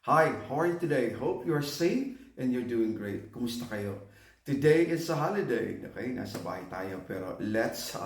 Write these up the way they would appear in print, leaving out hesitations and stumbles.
Hi, how are you today? Hope you're safe and you're doing great. Kumusta kayo? Today is a holiday. Okay, nasa bahay tayo pero let's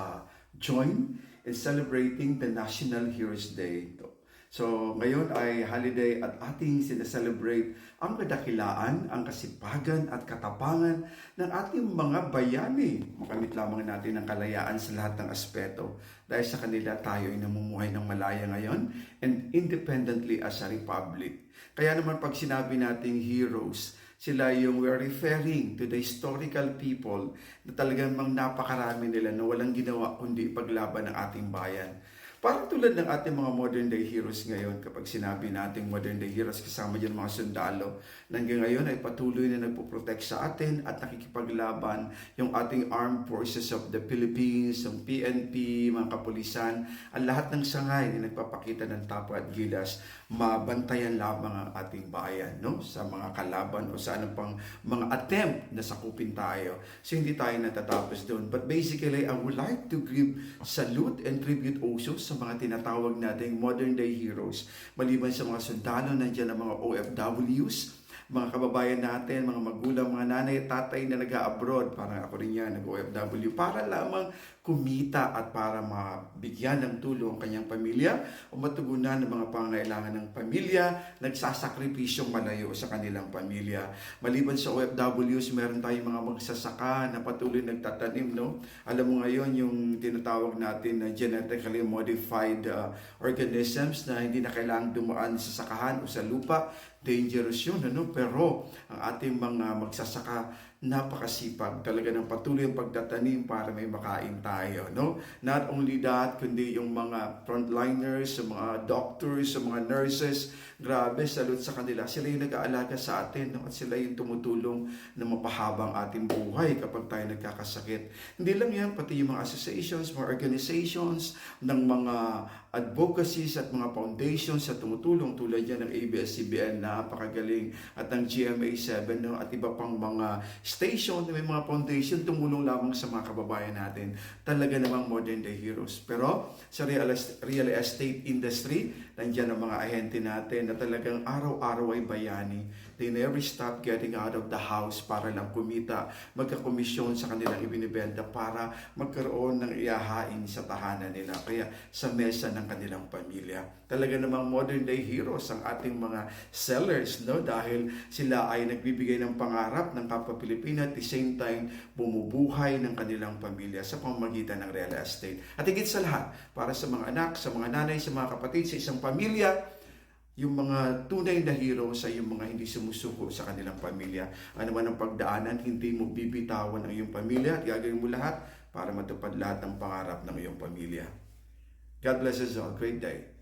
join in celebrating the National Heroes Day. So, ngayon ay holiday at ating sineselebrate ang kadakilaan, ang kasipagan at katapangan ng ating mga bayani. Makamit lamang natin ang kalayaan sa lahat ng aspeto. Dahil sa kanila tayo ay namumuhay ng malaya ngayon and independently as a republic. Kaya naman pag sinabi nating heroes, sila yung we're referring to the historical people na talagang napakarami nila na walang ginawa kundi ipaglaban ng ating bayan. Parang tulad ng ating mga modern day heroes ngayon, kapag sinabi nating modern day heroes, kasama dyan mga sundalo, na hanggang ngayon ay patuloy na nagpo-protect sa atin at nakikipaglaban yung ating armed forces of the Philippines, yung PNP, mga kapulisan, ang lahat ng sangay na nagpapakita ng tapa at gilas, mabantayan lamang ang ating bayan, no? Sa mga kalaban o sa anong pang mga attempt na sakupin tayo. So hindi tayo natatapos doon. But basically, I would like to give salute and tribute also sa mga tinatawag nating modern day heroes. Maliban sa mga sundalo, nandiyan ang mga OFWs, mga kababayan natin, mga magulang, mga nanay, tatay na nag-abroad, parang ako rin yan, nag-OFW, para lamang kumita at para mabigyan ng tulong ang kanyang pamilya o matugunan ng mga pangangailangan ng pamilya, nagsasakripisyong malayo sa kanilang pamilya. Maliban sa OFWs, meron tayong mga magsasaka na patuloy nagtatanim, no? Alam mo ngayon yung tinatawag natin na genetically modified organisms na hindi na kailangang dumaan sa sakahan o sa lupa. Dangerous yun, ano? Pero ang ating mga magsasaka napakasipag talaga ng patuloy ang pagtatanim para may makain tayo, no? Not only that, kundi yung mga frontliners, yung mga doctors, yung mga nurses, grabe, salute sa kanila. Sila yung nag-aalaga sa atin, no? At sila yung tumutulong na mapahabang ating buhay kapag tayo nagkakasakit. Hindi lang yan, pati yung mga associations, mga organizations, ng mga advocacies at mga foundations sa tumutulong tulad yan ng ABS-CBN, napakagaling, at ng GMA7, no? At iba pang mga station, may mga foundation, tumulong lamang sa mga kababayan natin. Talaga namang modern day heroes. Pero sa real estate industry, nandiyan ang mga ahente natin na talagang araw-araw ay bayani. They never stop getting out of the house para lang kumita, magkakomisyon sa kanilang ibinibenta para magkaroon ng iyahain sa tahanan nila. Kaya sa mesa ng kanilang pamilya. Talaga namang modern day heroes ang ating mga sellers, no? Dahil sila ay nagbibigay ng pangarap ng kapwa Pilipino at the same time bumubuhay ng kanilang pamilya sa pamamagitan ng real estate. At higit sa lahat, para sa mga anak, sa mga nanay, sa mga kapatid, sa isang pamilya, yung mga tunay na hero sa yung mga hindi sumusuko sa kanilang pamilya. Ano man ang pagdaanan, hindi mo bibitawan ang iyong pamilya at gagawin mo lahat para matupad lahat ng pangarap ng iyong pamilya. God bless us all. Great day.